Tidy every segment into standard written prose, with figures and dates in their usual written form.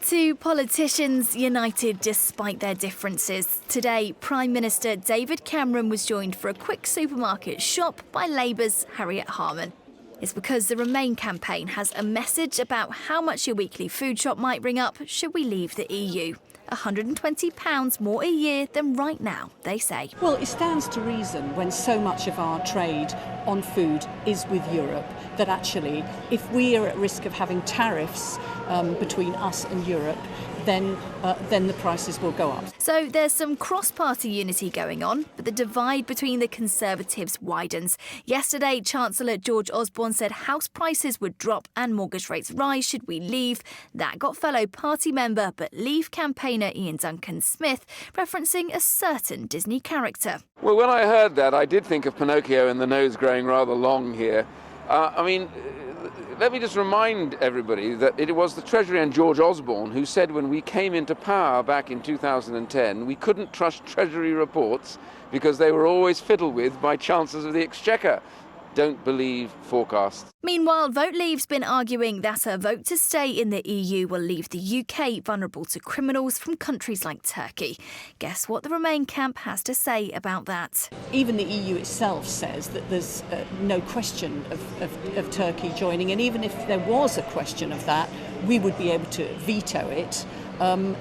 To politicians united despite their differences. Today, Prime Minister David Cameron was joined for a quick supermarket shop by Labour's Harriet Harman. It's because the Remain campaign has a message about how much your weekly food shop might ring up should we leave the EU. £120 more a year than right now, they say. Well, it stands to reason when so much of our trade on food is with Europe that actually if we are at risk of having tariffs between us and Europe, then the prices will go up. So there's some cross-party unity going on, but the divide between the Conservatives widens. Yesterday, Chancellor George Osborne said house prices would drop and mortgage rates rise should we leave. That got fellow party member but Leave campaigner Ian Duncan-Smith referencing a certain Disney character. Well, when I heard that, I did think of Pinocchio and the nose growing rather long here. Let me just remind everybody that it was the Treasury and George Osborne who said when we came into power back in 2010, we couldn't trust Treasury reports because they were always fiddled with by Chancellors of the Exchequer. Don't believe forecasts. Meanwhile, Vote Leave's been arguing that a vote to stay in the EU will leave the UK vulnerable to criminals from countries like Turkey. Guess what the Remain camp has to say about that? Even the EU itself says that there's no question of Turkey joining, and even if there was a question of that, we would be able to veto it.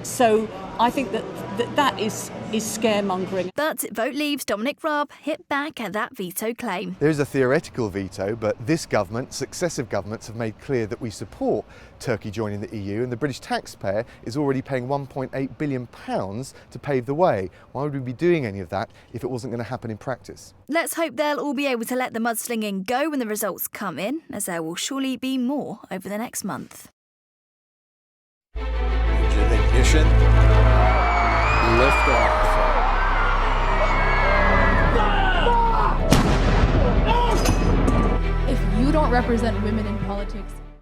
So I think that is scaremongering. But Vote Leave's Dominic Raab hit back at that veto claim. There is a theoretical veto, but this government, successive governments, have made clear that we support Turkey joining the EU, and the British taxpayer is already paying £1.8 billion to pave the way. Why would we be doing any of that if it wasn't going to happen in practice? Let's hope they'll all be able to let the mudslinging go when the results come in, as there will surely be more over the next month. Ignition. Lift off. If you don't represent women in politics,